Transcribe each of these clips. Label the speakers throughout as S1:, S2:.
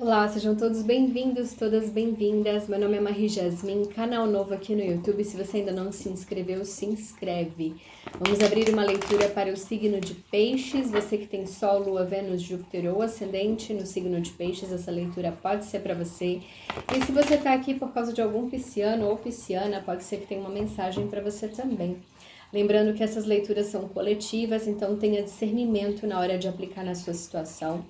S1: Olá, sejam todos bem-vindos, todas bem-vindas. Meu nome é Marie Jasmin, canal novo aqui no YouTube. Se você ainda não se inscreveu, se inscreve. Vamos abrir uma leitura para o signo de Peixes. Você que tem Sol, Lua, Vênus, Júpiter ou Ascendente no signo de Peixes, essa leitura pode ser para você. E se você está aqui por causa de algum pisciano ou pisciana, pode ser que tenha uma mensagem para você também. Lembrando que essas leituras são coletivas, então tenha discernimento na hora de aplicar na sua situação.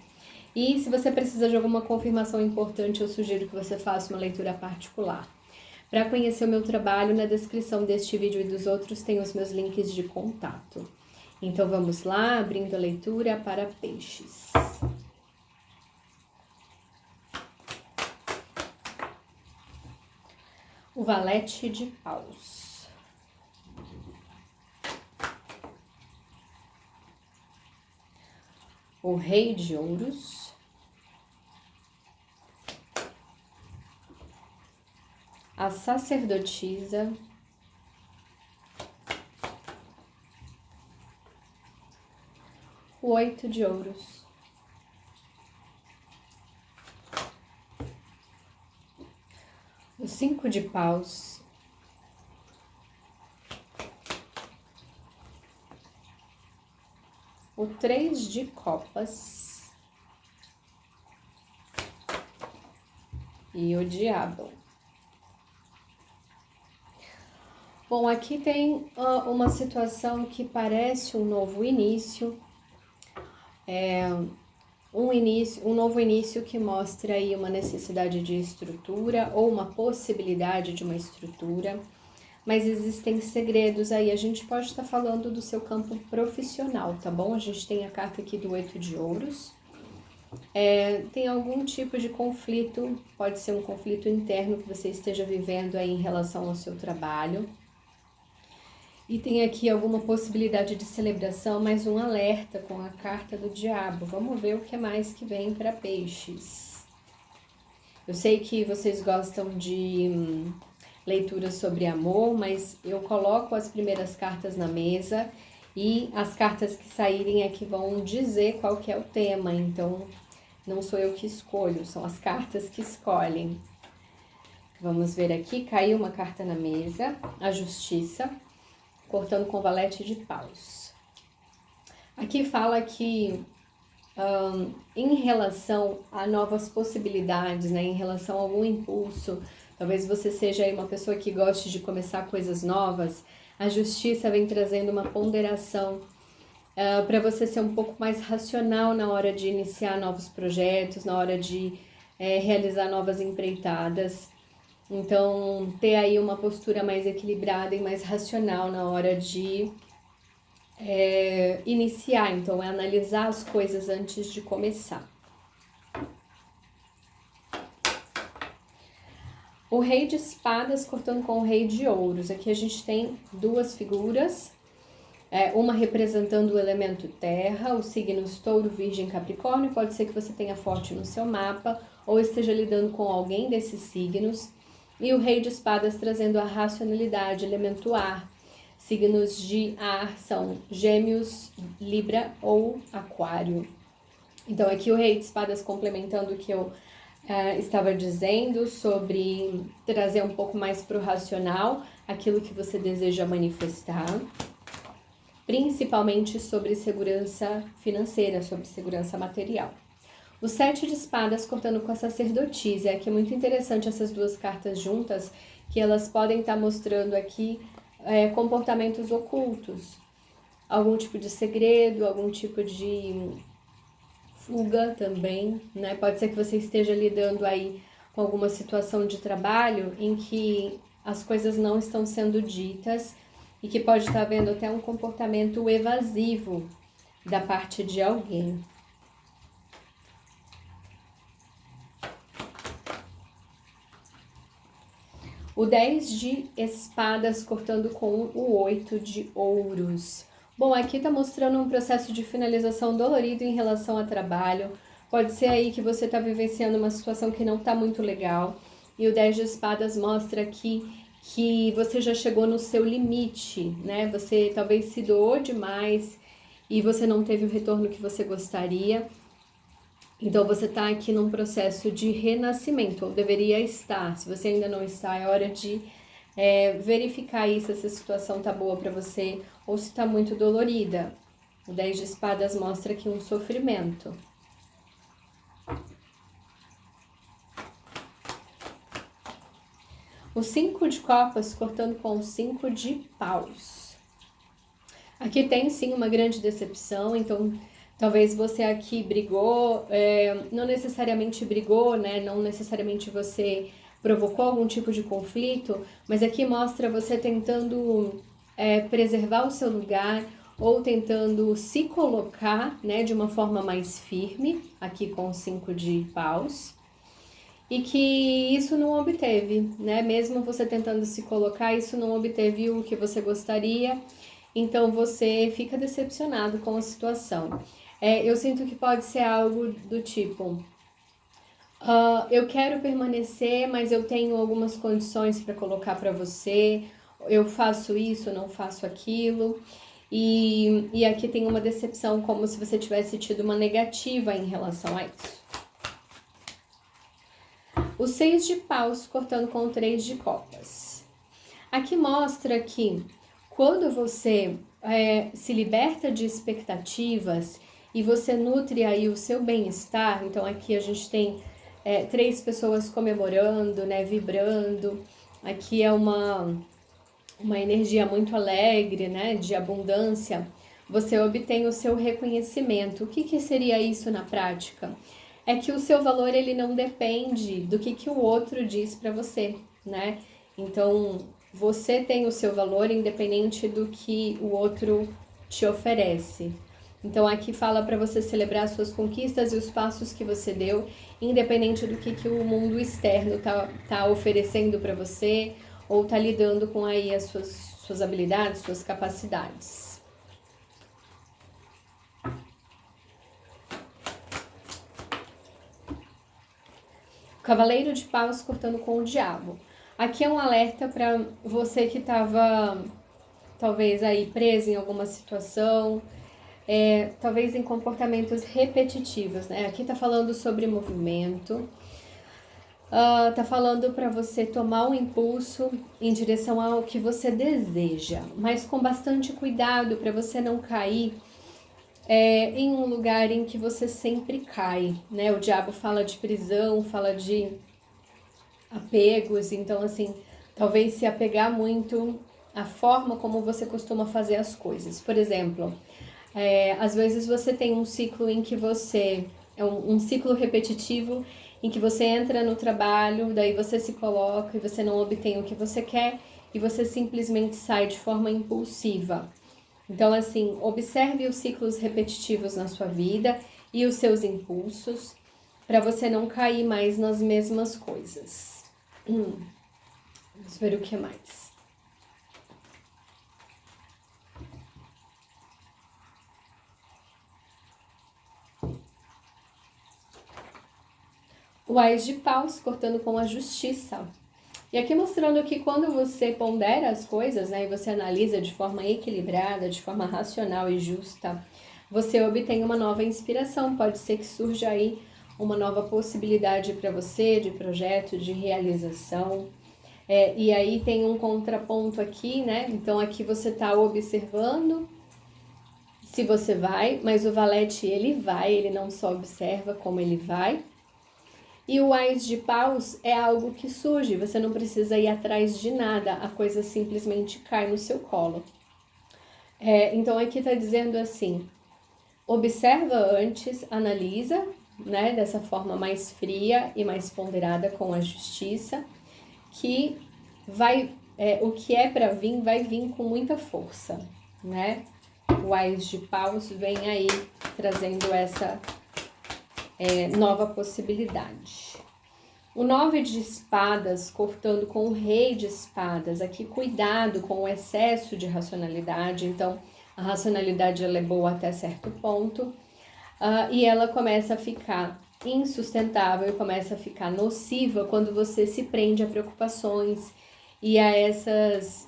S1: E se você precisa de alguma confirmação importante, eu sugiro que você faça uma leitura particular. Para conhecer o meu trabalho, na descrição deste vídeo e dos outros tem os meus links de contato. Então vamos lá, abrindo a leitura para Peixes. O Valete de Paus. O Rei de Ouros. A Sacerdotisa. O 8 de Ouros. O 5 de Paus. O 3 de Copas. E o Diabo. Bom, aqui tem uma situação que parece um novo início. Um novo início que mostra aí uma necessidade de estrutura ou uma possibilidade de uma estrutura. Mas existem segredos aí, a gente pode estar falando do seu campo profissional, tá bom? A gente tem a carta aqui do 8 de Ouros. Tem algum tipo de conflito, pode ser um conflito interno que você esteja vivendo aí em relação ao seu trabalho. E tem aqui alguma possibilidade de celebração, mais um alerta com a carta do Diabo. Vamos ver o que mais que vem para Peixes. Eu sei que vocês gostam de leituras sobre amor, mas eu coloco as primeiras cartas na mesa e as cartas que saírem é que vão dizer qual que é o tema. Então, não sou eu que escolho, são as cartas que escolhem. Vamos ver aqui, caiu uma carta na mesa, a Justiça, cortando com Valete de Paus. Aqui fala que em relação a novas possibilidades, né, em relação a algum impulso, talvez você seja aí uma pessoa que goste de começar coisas novas, a Justiça vem trazendo uma ponderação para você ser um pouco mais racional na hora de iniciar novos projetos, na hora de realizar novas empreitadas. Então, ter aí uma postura mais equilibrada e mais racional na hora de iniciar. Então, é analisar as coisas antes de começar. O Rei de Espadas cortando com o Rei de Ouros. Aqui a gente tem duas figuras. Uma representando o elemento terra, os signos touro, virgem, capricórnio. Pode ser que você tenha forte no seu mapa ou esteja lidando com alguém desses signos. E o Rei de Espadas trazendo a racionalidade, elemento ar. Signos de ar são Gêmeos, Libra ou Aquário. Então aqui o Rei de Espadas complementando o que eu estava dizendo sobre trazer um pouco mais para o racional, aquilo que você deseja manifestar. Principalmente sobre segurança financeira, sobre segurança material. O 7 de Espadas cortando com a Sacerdotisa. Aqui é muito interessante essas duas cartas juntas, que elas podem estar mostrando aqui comportamentos ocultos. Algum tipo de segredo, algum tipo de fuga também, né? Pode ser que você esteja lidando aí com alguma situação de trabalho em que as coisas não estão sendo ditas e que pode estar havendo até um comportamento evasivo da parte de alguém. O 10 de Espadas cortando com o 8 de Ouros. Bom, aqui está mostrando um processo de finalização dolorido em relação ao trabalho. Pode ser aí que você está vivenciando uma situação que não está muito legal. E o 10 de Espadas mostra aqui que você já chegou no seu limite, né? Você talvez se doou demais e você não teve o retorno que você gostaria. Então você está aqui num processo de renascimento, ou deveria estar. Se você ainda não está, é hora de verificar aí se essa situação tá boa para você ou se tá muito dolorida. O 10 de espadas mostra aqui um sofrimento. O 5 de copas cortando com o 5 de paus. Aqui tem sim uma grande decepção, então talvez você aqui brigou, não necessariamente brigou, né? Não necessariamente você provocou algum tipo de conflito, mas aqui mostra você tentando preservar o seu lugar ou tentando se colocar, né, de uma forma mais firme, aqui com o 5 de paus. E que isso não obteve, né? Mesmo você tentando se colocar, isso não obteve o que você gostaria, então você fica decepcionado com a situação. Eu sinto que pode ser algo do tipo: eu quero permanecer, mas eu tenho algumas condições para colocar para você, eu faço isso, não faço aquilo. E aqui tem uma decepção, como se você tivesse tido uma negativa em relação a isso. O 6 de paus cortando com o 3 de copas. Aqui mostra que quando você se liberta de expectativas e você nutre aí o seu bem-estar, então aqui a gente tem 3 pessoas comemorando, né, vibrando. Aqui é uma energia muito alegre, né, de abundância. Você obtém o seu reconhecimento. O que seria isso na prática? É que o seu valor ele não depende do que o outro diz para você, né? Então, você tem o seu valor independente do que o outro te oferece. Então, aqui fala para você celebrar as suas conquistas e os passos que você deu, independente do que o mundo externo tá oferecendo para você ou tá lidando com aí as suas habilidades, suas capacidades. Cavaleiro de paus cortando com o diabo. Aqui é um alerta para você que estava talvez aí preso em alguma situação, talvez em comportamentos repetitivos, né? Aqui tá falando sobre movimento, tá falando para você tomar um impulso em direção ao que você deseja, mas com bastante cuidado para você não cair em um lugar em que você sempre cai, né? O diabo fala de prisão, fala de apegos, então assim, talvez se apegar muito à forma como você costuma fazer as coisas. Por exemplo, às vezes você tem um ciclo em que você, um ciclo repetitivo em que você entra no trabalho, daí você se coloca e você não obtém o que você quer e você simplesmente sai de forma impulsiva. Então, assim, observe os ciclos repetitivos na sua vida e os seus impulsos para você não cair mais nas mesmas coisas. Vamos ver o que mais. O Ás de paus cortando com a justiça. E aqui mostrando que quando você pondera as coisas, né, e você analisa de forma equilibrada, de forma racional e justa, você obtém uma nova inspiração. Pode ser que surja aí uma nova possibilidade para você, de projeto, de realização. E aí tem um contraponto aqui, né? Então aqui você está observando se você vai, mas o valete ele vai, ele não só observa como ele vai. E o Ás de paus é algo que surge, você não precisa ir atrás de nada, a coisa simplesmente cai no seu colo. Então aqui está dizendo assim, observa antes, analisa, né, dessa forma mais fria e mais ponderada com a justiça, que vai, o que é para vir, vai vir com muita força, né? O Ás de paus vem aí trazendo essa nova possibilidade. O 9 de espadas cortando com o rei de espadas. Aqui cuidado com o excesso de racionalidade. Então a racionalidade ela é boa até certo ponto e ela começa a ficar insustentável e começa a ficar nociva quando você se prende a preocupações e a esses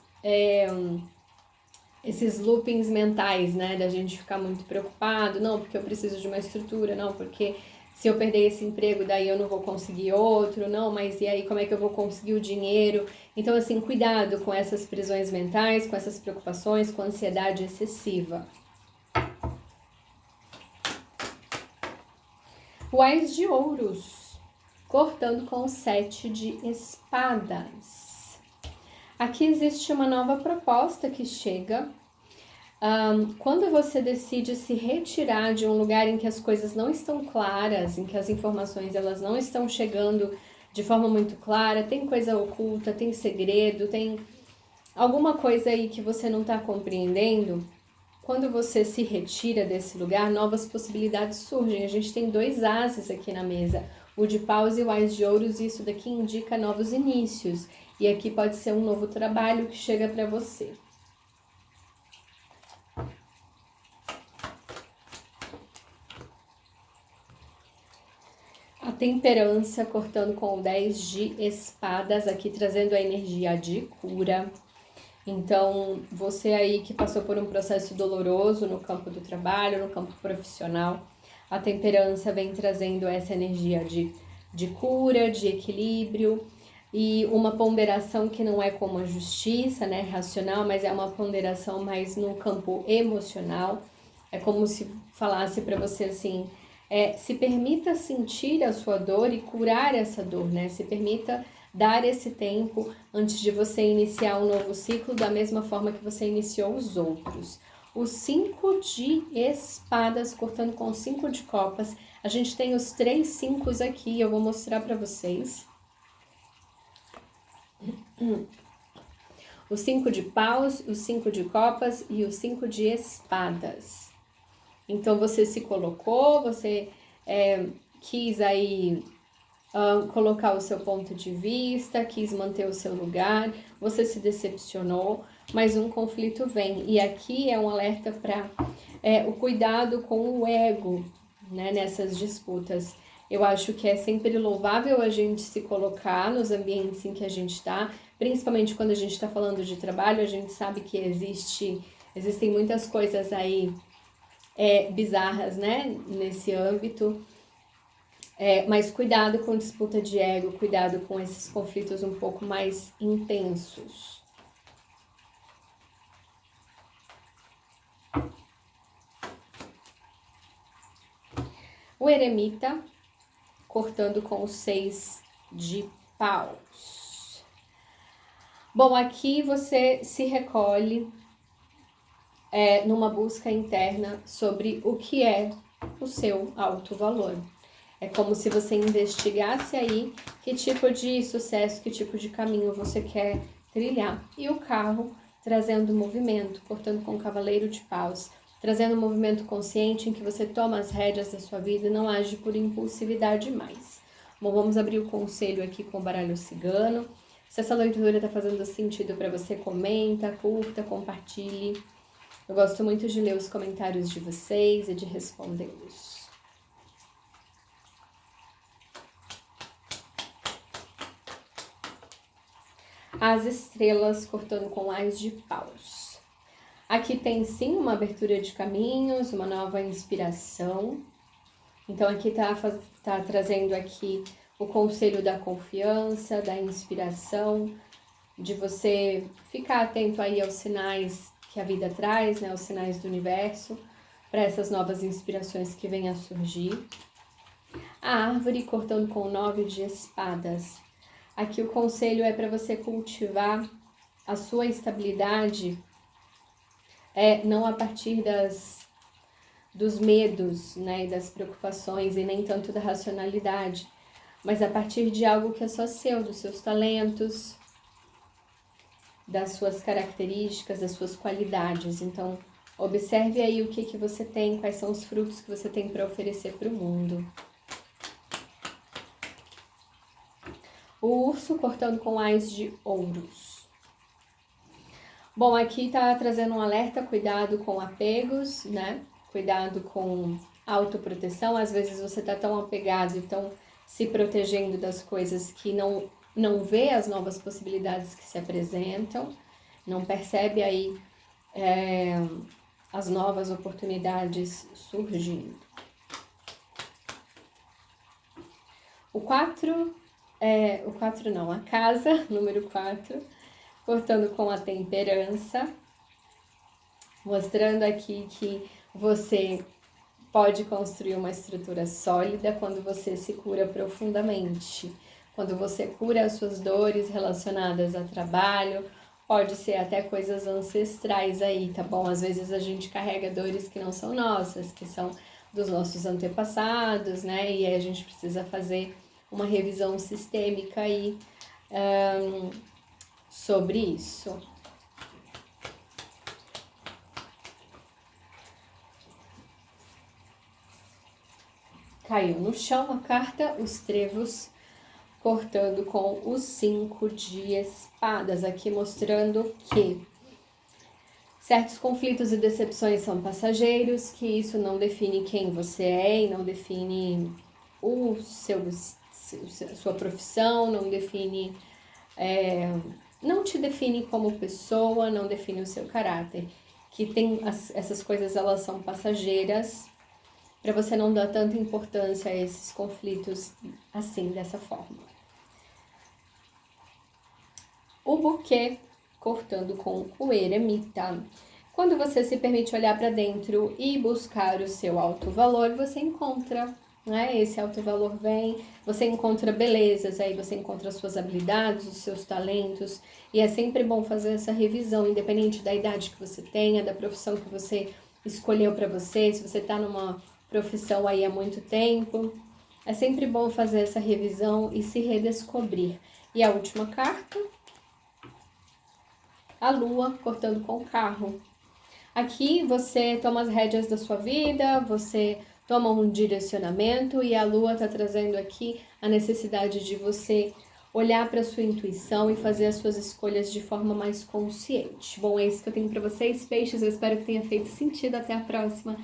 S1: loopings mentais, né, da gente ficar muito preocupado, não, porque eu preciso de uma estrutura, não, porque se eu perder esse emprego, daí eu não vou conseguir outro, não, mas e aí como é que eu vou conseguir o dinheiro? Então, assim, cuidado com essas prisões mentais, com essas preocupações, com a ansiedade excessiva. O Ás de Ouros, cortando com o 7 de Espadas. Aqui existe uma nova proposta que chega. Quando você decide se retirar de um lugar em que as coisas não estão claras, em que as informações elas não estão chegando de forma muito clara, tem coisa oculta, tem segredo, tem alguma coisa aí que você não está compreendendo, quando você se retira desse lugar, novas possibilidades surgem. A gente tem 2 ases aqui na mesa, o de paus e o Ás de Ouros, e isso daqui indica novos inícios. E aqui pode ser um novo trabalho que chega para você. A temperança, cortando com o 10 de Espadas, aqui trazendo a energia de cura. Então, você aí que passou por um processo doloroso no campo do trabalho, no campo profissional, a temperança vem trazendo essa energia de cura, de equilíbrio e uma ponderação que não é como a justiça, né, racional, mas é uma ponderação mais no campo emocional. É como se falasse para você assim, se permita sentir a sua dor e curar essa dor, né? Se permita dar esse tempo antes de você iniciar um novo ciclo da mesma forma que você iniciou os outros. O 5 de Espadas, cortando com o 5 de Copas. A gente tem os 3 5s aqui, eu vou mostrar para vocês. O 5 de Paus, o 5 de Copas e o 5 de Espadas. Então, você se colocou, você quis aí colocar o seu ponto de vista, quis manter o seu lugar, você se decepcionou, mas um conflito vem. E aqui é um alerta para o cuidado com o ego, né, nessas disputas. Eu acho que é sempre louvável a gente se colocar nos ambientes em que a gente está, principalmente quando a gente está falando de trabalho, a gente sabe que existem muitas coisas aí bizarras, né, nesse âmbito. Mas cuidado com disputa de ego, cuidado com esses conflitos um pouco mais intensos. O Eremita, cortando com o 6 de Paus. Bom, aqui você se recolhe numa busca interna sobre o que é o seu alto valor. É como se você investigasse aí que tipo de sucesso, que tipo de caminho você quer trilhar. E o carro trazendo movimento, cortando com o Cavaleiro de Paus, trazendo um movimento consciente em que você toma as rédeas da sua vida e não age por impulsividade mais. Bom, vamos abrir o conselho aqui com o baralho cigano. Se essa leitura está fazendo sentido para você, comenta, curta, compartilhe. Eu gosto muito de ler os comentários de vocês e de respondê-los. As estrelas, cortando com Ás de Paus. Aqui tem sim uma abertura de caminhos, uma nova inspiração. Então aqui tá trazendo aqui o conselho da confiança, da inspiração, de você ficar atento aí aos sinais que a vida traz, né, os sinais do universo, para essas novas inspirações que vêm a surgir. A árvore, cortando com o 9 de Espadas. Aqui o conselho é para você cultivar a sua estabilidade, não a partir dos medos, né, e das preocupações, e nem tanto da racionalidade, mas a partir de algo que é só seu, dos seus talentos, das suas características, das suas qualidades. Então, observe aí o que você tem, quais são os frutos que você tem para oferecer para o mundo. O urso, cortando com Ás de Ouros. Bom, aqui tá trazendo um alerta, cuidado com apegos, né? Cuidado com autoproteção. Às vezes você tá tão apegado e tão se protegendo das coisas que não vê as novas possibilidades que se apresentam, não percebe aí as novas oportunidades surgindo. A casa, número 4, cortando com a temperança, mostrando aqui que você pode construir uma estrutura sólida quando você se cura profundamente. Quando você cura as suas dores relacionadas a trabalho, pode ser até coisas ancestrais aí, tá bom? Às vezes a gente carrega dores que não são nossas, que são dos nossos antepassados, né? E aí a gente precisa fazer uma revisão sistêmica aí sobre isso. Caiu no chão a carta, os trevos, cortando com os 5 de espadas, aqui mostrando que certos conflitos e decepções são passageiros, que isso não define quem você é e não define sua profissão, não define, não te define como pessoa, não define o seu caráter. Que essas coisas, elas são passageiras, para você não dar tanta importância a esses conflitos assim, dessa forma. O buquê, cortando com o eremita. Quando você se permite olhar para dentro e buscar o seu alto valor, você encontra, né? Esse alto valor vem, você encontra belezas, aí você encontra as suas habilidades, os seus talentos, e é sempre bom fazer essa revisão, independente da idade que você tenha, da profissão que você escolheu para você, se você está numa profissão aí há muito tempo, é sempre bom fazer essa revisão e se redescobrir. E a última carta, a lua, cortando com o carro. Aqui você toma as rédeas da sua vida, você toma um direcionamento, e a lua está trazendo aqui a necessidade de você olhar para a sua intuição e fazer as suas escolhas de forma mais consciente. Bom, é isso que eu tenho para vocês, peixes. Eu espero que tenha feito sentido. Até a próxima.